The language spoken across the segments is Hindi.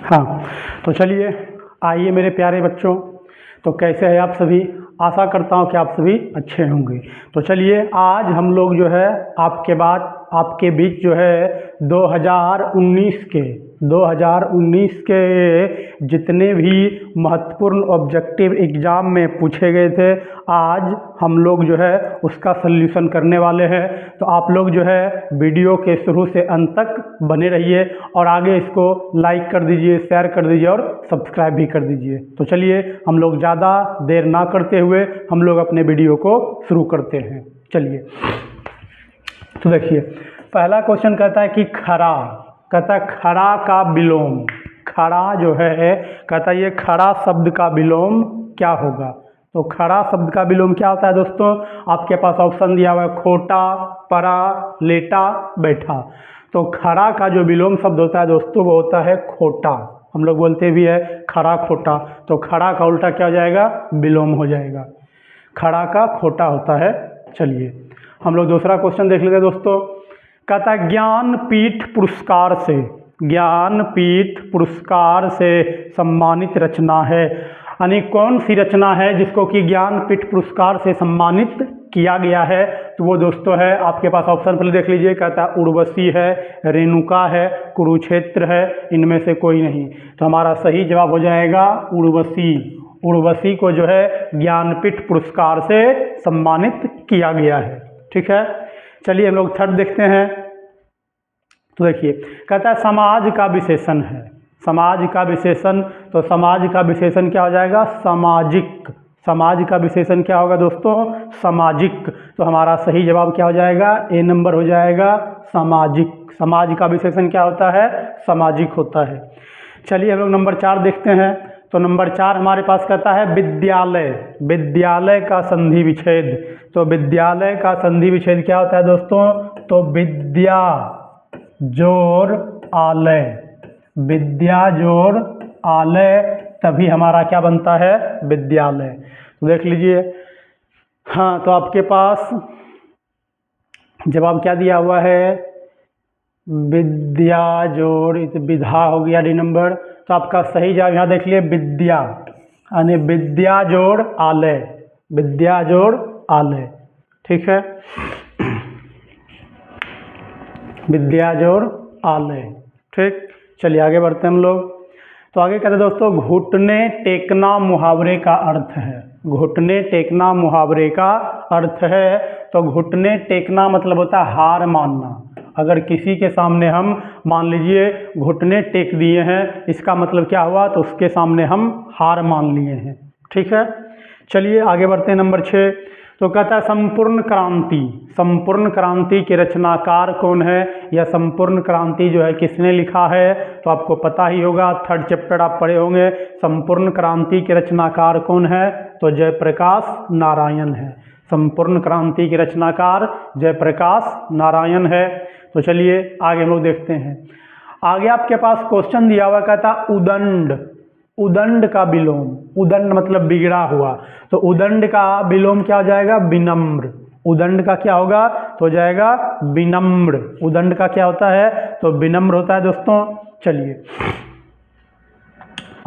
हाँ, तो चलिए आइए मेरे प्यारे बच्चों। तो कैसे हैं आप सभी? आशा करता हूँ कि आप सभी अच्छे होंगे। तो चलिए आज हम लोग जो है आपके बीच जो है 2019 के जितने भी महत्वपूर्ण ऑब्जेक्टिव एग्ज़ाम में पूछे गए थे, आज हम लोग जो है उसका सल्यूशन करने वाले हैं। तो आप लोग जो है वीडियो के शुरू से अंत तक बने रहिए और आगे इसको लाइक कर दीजिए, शेयर कर दीजिए और सब्सक्राइब भी कर दीजिए। तो चलिए हम लोग ज़्यादा देर ना करते हुए हम लोग अपने वीडियो को शुरू करते हैं। चलिए तो देखिए पहला क्वेश्चन कहता है कि खड़ा का विलोम। खड़ा जो है कहता है ये खड़ा शब्द का विलोम क्या होगा? तो खड़ा शब्द का विलोम क्या होता है दोस्तों? आपके पास ऑप्शन दिया हुआ है खोटा, परा, लेटा, बैठा। तो खड़ा का जो विलोम शब्द होता है दोस्तों वो होता है खोटा। हम लोग बोलते भी है खड़ा खोटा। तो खड़ा का उल्टा क्या हो जाएगा? विलोम हो जाएगा। खड़ा का खोटा होता है। चलिए हम लोग दूसरा क्वेश्चन देख लेते हैं दोस्तों। कहता है ज्ञानपीठ पुरस्कार से सम्मानित रचना है। यानी कौन सी रचना है जिसको कि ज्ञानपीठ पुरस्कार से सम्मानित किया गया है? तो वो दोस्तों है आपके पास ऑप्शन पहले देख लीजिए। कहता है उर्वशी है, रेणुका है, कुरुक्षेत्र है, इनमें से कोई नहीं। तो हमारा सही जवाब हो जाएगा उर्वशी को जो है ज्ञानपीठ पुरस्कार से सम्मानित किया गया है। ठीक है, चलिए हम लोग थर्ड देखते हैं। तो देखिए कहता है समाज का विशेषण है। समाज का विशेषण, तो समाज का विशेषण क्या हो जाएगा? सामाजिक। समाज का विशेषण क्या होगा दोस्तों? सामाजिक। तो हमारा सही जवाब क्या हो जाएगा? ए नंबर हो जाएगा सामाजिक। समाज का विशेषण क्या होता है? सामाजिक होता है। चलिए हम लोग नंबर 4 देखते हैं। तो नंबर 4 हमारे पास कहता है विद्यालय का संधि विच्छेद। तो विद्यालय का संधि विच्छेद क्या होता है दोस्तों? तो विद्या जोड़ आलय, तभी हमारा क्या बनता है? विद्यालय। तो देख लीजिए। हाँ, तो आपके पास जवाब क्या दिया हुआ है? विद्या जोड़ विधा हो गया डी नंबर। तो आपका सही जवाब यहाँ देख लिए विद्या, यानी विद्या जोड़ आलय। ठीक है, विद्या जोड़ आलय। ठीक, चलिए आगे बढ़ते हैं हम लोग। तो आगे कहते हैं दोस्तों घुटने टेकना मुहावरे का अर्थ है। घुटने टेकना मुहावरे का अर्थ है। तो घुटने टेकना मतलब होता है हार मानना। अगर किसी के सामने हम मान लीजिए घुटने टेक दिए हैं, इसका मतलब क्या हुआ? तो उसके सामने हम हार मान लिए हैं। ठीक है, चलिए आगे बढ़ते हैं नंबर 6। तो कहता है संपूर्ण क्रांति के रचनाकार कौन है? या संपूर्ण क्रांति जो है किसने लिखा है? तो आपको पता ही होगा, थर्ड चैप्टर आप पढ़े होंगे। संपूर्ण क्रांति के रचनाकार कौन है? तो जयप्रकाश नारायण है। संपूर्ण क्रांति के रचनाकार जयप्रकाश नारायण है। तो चलिए आगे हम लोग देखते हैं। आगे आपके पास क्वेश्चन दिया हुआ कहता उदंड का विलोम। उदंड मतलब बिगड़ा हुआ। तो उदंड का विलोम क्या हो जाएगा? विनम्र। उदंड का क्या होगा? तो हो जाएगा विनम्र। उदंड का क्या होता है? तो विनम्र होता है दोस्तों। चलिए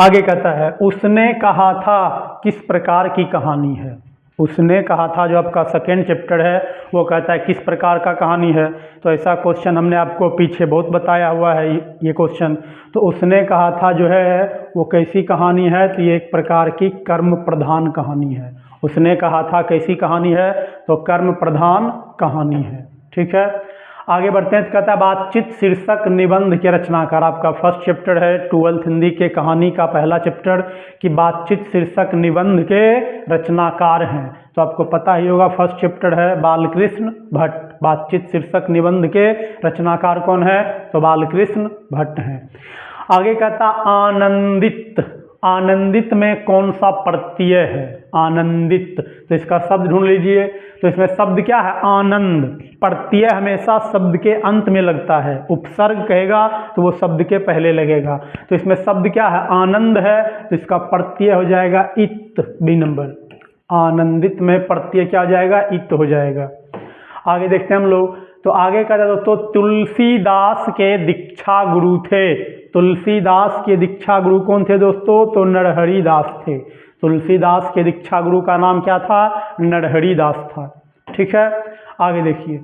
आगे कहता है उसने कहा था किस प्रकार की कहानी है? उसने कहा था जो आपका सेकेंड चैप्टर है वो कहता है किस प्रकार का कहानी है। तो ऐसा क्वेश्चन हमने आपको पीछे बहुत बताया हुआ है ये क्वेश्चन। तो उसने कहा था जो है वो कैसी कहानी है? तो ये एक प्रकार की कर्म प्रधान कहानी है। उसने कहा था कैसी कहानी है? तो कर्म प्रधान कहानी है। ठीक है, आगे बढ़ते हैं। तो कहता है बातचीत शीर्षक निबंध के रचनाकार। आपका फर्स्ट चैप्टर है 12th हिंदी के कहानी का पहला चैप्टर कि बातचीत शीर्षक निबंध के रचनाकार हैं। तो आपको पता ही होगा फर्स्ट चैप्टर है बालकृष्ण भट्ट। बातचीत शीर्षक निबंध के रचनाकार कौन है? तो बालकृष्ण भट्ट हैं। आगे कहता आनंदित में कौन सा प्रत्यय है? आनंदित, तो इसका शब्द ढूंढ लीजिए। तो इसमें शब्द क्या है? आनंद। प्रत्यय हमेशा शब्द के अंत में लगता है। उपसर्ग कहेगा तो वो शब्द के पहले लगेगा। तो इसमें शब्द क्या है? आनंद है। तो इसका प्रत्यय हो जाएगा इत, बी नंबर। आनंदित में प्रत्यय क्या हो जाएगा? इत हो जाएगा। आगे देखते हैं हम लोग। तो आगे का दोस्तों तुलसीदास के दीक्षा गुरु थे। तुलसीदास के दीक्षा गुरु कौन थे दोस्तों? तो नरहरि दास थे। तुलसीदास के दीक्षा गुरु का नाम क्या था? नरहरि दास था। ठीक है, आगे देखिए,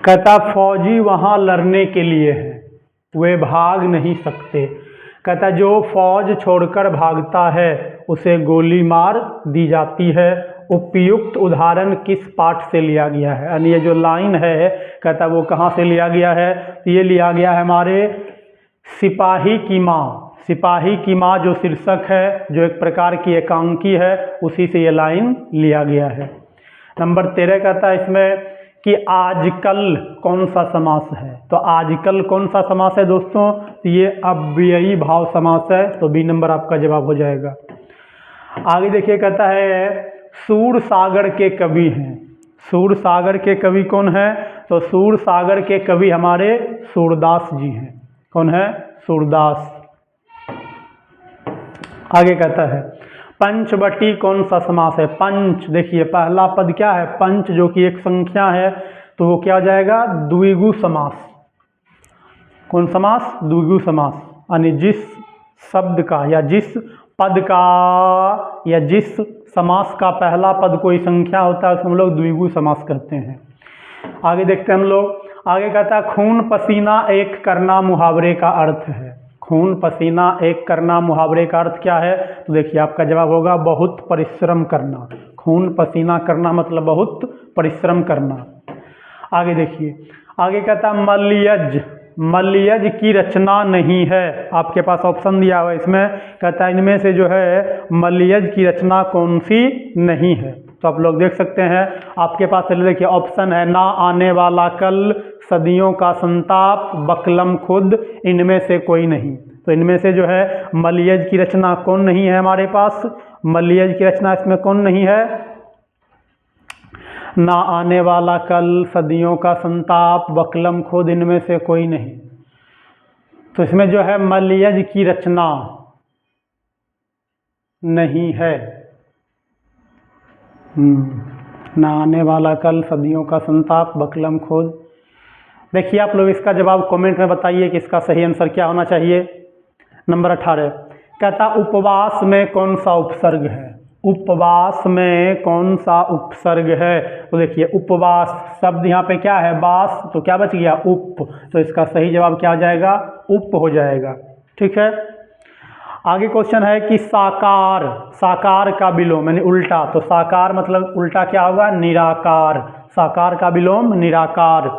कहता फौजी वहाँ लड़ने के लिए हैं, वे भाग नहीं सकते। कहता जो फौज छोड़कर भागता है उसे गोली मार दी जाती है। उपयुक्त उदाहरण किस पाठ से लिया गया है? यानी ये जो लाइन है कहता वो कहाँ से लिया गया है? तो ये लिया गया है हमारे सिपाही की माँ। सिपाही की माँ जो शीर्षक है, जो एक प्रकार की एकांकी है, उसी से ये लाइन लिया गया है। नंबर 13 कहता है इसमें कि आजकल कौन सा समास है? तो आजकल कौन सा समास है दोस्तों? तो ये अव्ययी भाव समास है, तो बी नंबर आपका जवाब हो जाएगा। आगे देखिए, कहता है सूर सागर के कवि हैं। सूर सागर के कवि कौन है? तो सूर सागर के कवि हमारे सूरदास जी हैं। कौन है? सूरदास। आगे कहता है पंचवटी कौन सा समास है? पंच, देखिए पहला पद क्या है? पंच, जो कि एक संख्या है, तो वो क्या हो जाएगा? द्विगु समास। कौन समास? द्विगु समास। यानी जिस शब्द का या जिस पद का या जिस समास का पहला पद कोई संख्या होता है उसको हम लोग द्विगु समास कहते हैं। आगे देखते हैं हम लोग। आगे कहता है खून पसीना एक करना मुहावरे का अर्थ है। खून पसीना एक करना मुहावरे का अर्थ क्या है? तो देखिए आपका जवाब होगा बहुत परिश्रम करना। खून पसीना करना मतलब बहुत परिश्रम करना। आगे देखिए, आगे कहता है मलयज। मलयज की रचना नहीं है। आपके पास ऑप्शन दिया हुआ है इसमें, कहता है इनमें से जो है मलयज की रचना कौन सी नहीं है? तो आप लोग देख सकते हैं आपके पास, चलिए देखिए ऑप्शन है ना आने वाला कल, सदियों का संताप, बकलम खुद, इनमें से कोई नहीं। तो इनमें से जो है मलयज की रचना कौन नहीं है हमारे पास? मलयज की रचना इसमें कौन नहीं है? ना आने वाला कल, सदियों का संताप, बकलम खुद, इनमें से कोई नहीं। तो इसमें जो है मलयज की रचना नहीं है। ना आने वाला कल, सदियों का संताप, बकलम खुद। देखिए आप लोग इसका जवाब कमेंट में बताइए कि इसका सही आंसर क्या होना चाहिए। नंबर 18 कहता उपवास में कौन सा उपसर्ग है? उपवास में कौन सा उपसर्ग है? तो देखिए उपवास शब्द यहाँ पे क्या है? वास, तो क्या बच गया? उप। तो इसका सही जवाब क्या हो जाएगा? उप हो जाएगा। ठीक है, आगे क्वेश्चन है कि साकार, साकार का विलोम यानी उल्टा, तो साकार मतलब उल्टा क्या होगा? निराकार। साकार का विलोम निराकार।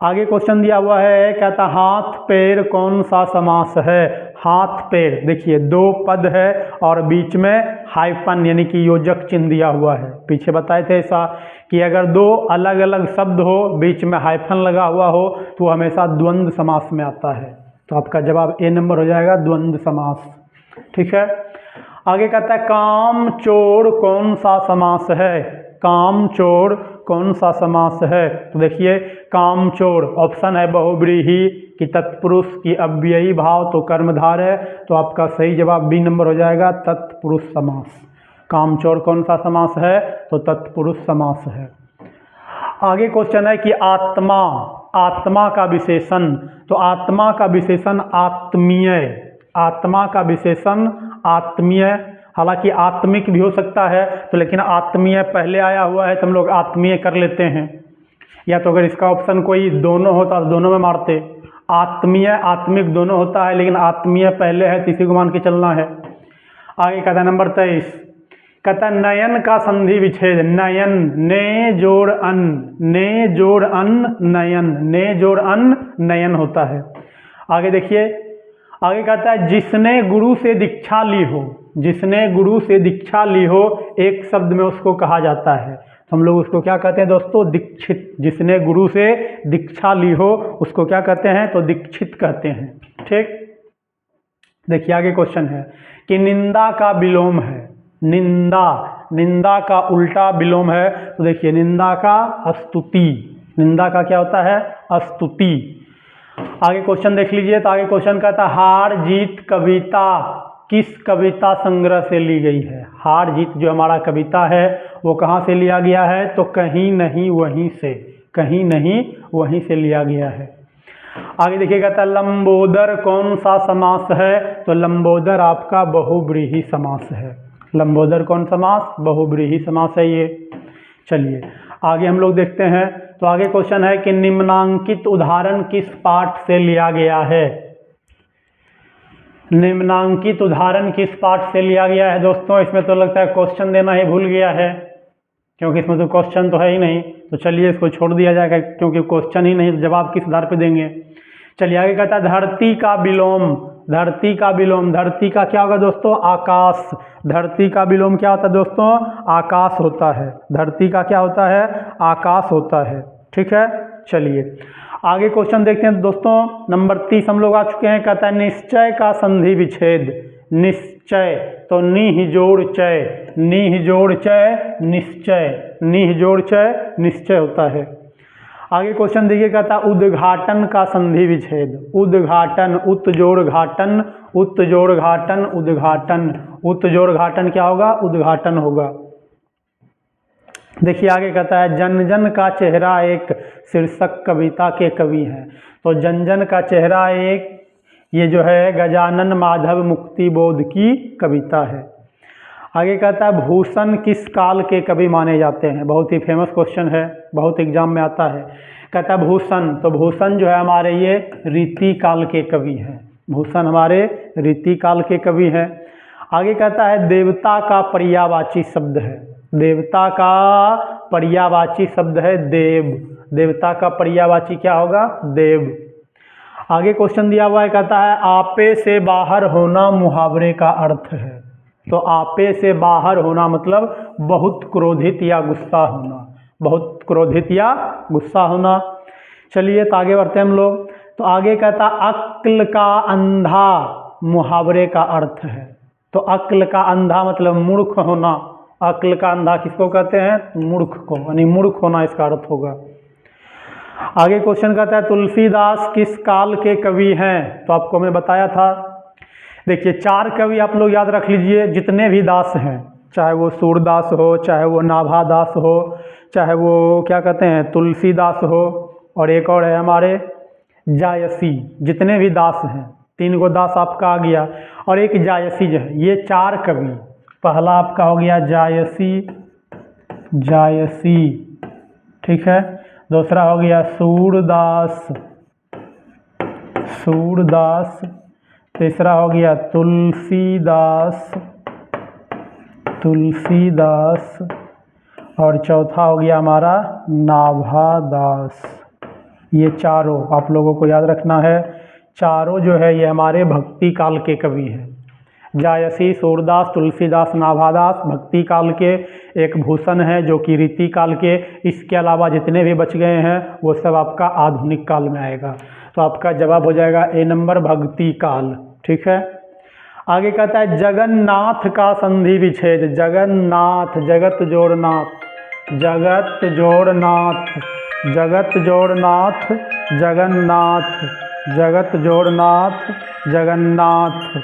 आगे क्वेश्चन दिया हुआ है, कहता हाथ पैर कौन सा समास है? हाथ पैर, देखिए दो पद है और बीच में हाइफन यानी कि योजक चिन्ह दिया हुआ है। पीछे बताए थे ऐसा कि अगर दो अलग अलग शब्द हो, बीच में हाइफन लगा हुआ हो, तो हमेशा द्वंद्व समास में आता है। तो आपका जवाब ए नंबर हो जाएगा, द्वंद्व समास। ठीक है, आगे कहता है काम चोर कौन सा समास है? काम चोर कौन सा समास है? तो देखिए काम चोर ऑप्शन है बहुव्रीहि कि तत्पुरुष की अव्ययी भाव, तो कर्मधार है। तो आपका सही जवाब बी नंबर हो जाएगा, तत्पुरुष समास। काम चोर कौन सा समास है? तो तत्पुरुष समास है। आगे क्वेश्चन है कि आत्मा, आत्मा का विशेषण, तो आत्मा का विशेषण आत्मीय। आत्मा का विशेषण आत्मीय, हालांकि आत्मिक भी हो सकता है, तो लेकिन आत्मीय पहले आया हुआ है तो हम लोग आत्मीय कर लेते हैं। या तो अगर इसका ऑप्शन कोई दोनों होता तो दोनों में मारते। आत्मीय आत्मिक दोनों होता है, लेकिन आत्मीय पहले है तो इसी को मान के चलना है। आगे कहता है नंबर 23, कहता है नयन का संधि विच्छेद। नयन, ने जोड़ अन, ने जोड़ अन नयन, ने जोड़ अन नयन होता है। आगे देखिए, आगे कहता है जिसने गुरु से दीक्षा ली हो, जिसने गुरु से दीक्षा ली हो, एक शब्द में उसको कहा जाता है। तो हम लोग उसको क्या कहते हैं दोस्तों? दीक्षित। जिसने गुरु से दीक्षा ली हो उसको क्या कहते हैं? तो दीक्षित कहते हैं। ठीक, देखिए आगे क्वेश्चन है कि निंदा का विलोम है। निंदा, निंदा का उल्टा विलोम है। तो देखिए निंदा का स्तुति। निंदा का क्या होता है? स्तुति। आगे क्वेश्चन देख लीजिए, तो आगे क्वेश्चन कहता है हार जीत कविता किस कविता संग्रह से ली गई है? हार जीत जो हमारा कविता है वो कहाँ से लिया गया है? तो कहीं नहीं वहीं से, कहीं नहीं वहीं से लिया गया है। आगे देखिएगा था लंबोदर कौन सा समास है, तो लंबोदर आपका बहुव्रीहि समास है। लंबोदर कौन समास, बहुव्रीहि समास है ये। चलिए आगे हम लोग देखते हैं। तो आगे क्वेश्चन है कि निम्नांकित उदाहरण किस पाठ से लिया गया है। निम्नांकित उदाहरण किस पाठ से लिया गया है दोस्तों, इसमें तो लगता है क्वेश्चन देना ही भूल गया है, क्योंकि इसमें तो क्वेश्चन तो है ही नहीं। तो चलिए इसको छोड़ दिया जाएगा, क्योंकि क्वेश्चन ही नहीं, जवाब किस आधार पे देंगे। चलिए आगे कहता है धरती का विलोम। धरती का विलोम, धरती का क्या होगा दोस्तों, आकाश। धरती का विलोम क्या होता है दोस्तों, आकाश होता है। धरती का क्या होता है, आकाश होता है। ठीक है, चलिए आगे क्वेश्चन देखते हैं दोस्तों। नंबर 30 हम लोग आ चुके हैं। कहता है निश्चय का संधि विच्छेद। निश्चय, तो निह जोड़ चय, निह जोड़ चय निश्चय, निह जोड़ चय निश्चय होता है। आगे क्वेश्चन देखिए, कहता है उद्घाटन का संधि विच्छेद। उद्घाटन, उत जोड़ घाटन, उत जोड़ घाटन उद्घाटन, उत जोड़ घाटन क्या होगा, उद्घाटन होगा। देखिए आगे कहता है जन जन का चेहरा एक शीर्षक कविता के कवि हैं। तो जन जन का चेहरा एक, ये जो है गजानन माधव मुक्ति बोध की कविता है। आगे कहता है भूषण किस काल के कवि माने जाते हैं। बहुत ही फेमस क्वेश्चन है, बहुत एग्जाम में आता है। कहता है भूषण, तो भूषण जो है हमारे ये रीति काल के कवि हैं। भूषण हमारे रीति काल के कवि हैं। आगे कहता है देवता का पर्यायवाची शब्द है। देवता का पर्यायवाची शब्द है देव। देवता का पर्यायवाची क्या होगा, देव। आगे क्वेश्चन दिया हुआ है, कहता है आपे से बाहर होना मुहावरे का अर्थ है। तो आपे से बाहर होना मतलब बहुत क्रोधित या गुस्सा होना, बहुत क्रोधित या गुस्सा होना। चलिए तो आगे बढ़ते हैं हम लोग। तो आगे कहता अक्ल का अंधा मुहावरे का अर्थ है। तो अक्ल का अंधा मतलब मूर्ख होना। अक्ल का अंधा किसको कहते हैं, मूर्ख को, यानी मूर्ख होना इसका अर्थ होगा। आगे क्वेश्चन कहता है तुलसीदास किस काल के कवि हैं। तो आपको मैं बताया था। देखिए 4 कवि आप लोग याद रख लीजिए, जितने भी दास हैं, चाहे वो सूरदास हो, चाहे वो नाभादास हो, चाहे वो क्या कहते हैं तुलसीदास हो, और एक और है हमारे जायसी। जितने भी दास हैं, 3 गो दास आपका आ गया, और एक जायसी जो है, ये 4 कवि। पहला आपका हो गया जायसी, जायसी, ठीक है। दूसरा हो गया सूरदास, सूरदास। तीसरा हो गया तुलसीदास, तुलसीदास। और चौथा हो गया हमारा नाभादास। ये चारों आप लोगों को याद रखना है। चारों जो है ये हमारे भक्ति काल के कवि हैं। जायसी, सूरदास, तुलसीदास, नाभादास भक्ति काल के। एक भूषण है जो कि रीति काल के। इसके अलावा जितने भी बच गए हैं वो सब आपका आधुनिक काल में आएगा। तो आपका जवाब हो जाएगा ए नंबर, भक्ति काल। ठीक है। आगे कहता है जगन्नाथ का संधि विच्छेद। जगन्नाथ, जगत जोड़नाथ, जगत जोड़नाथ, जगत जोड़नाथ, जगन्नाथ, जगत जोड़नाथ, जगन्नाथ।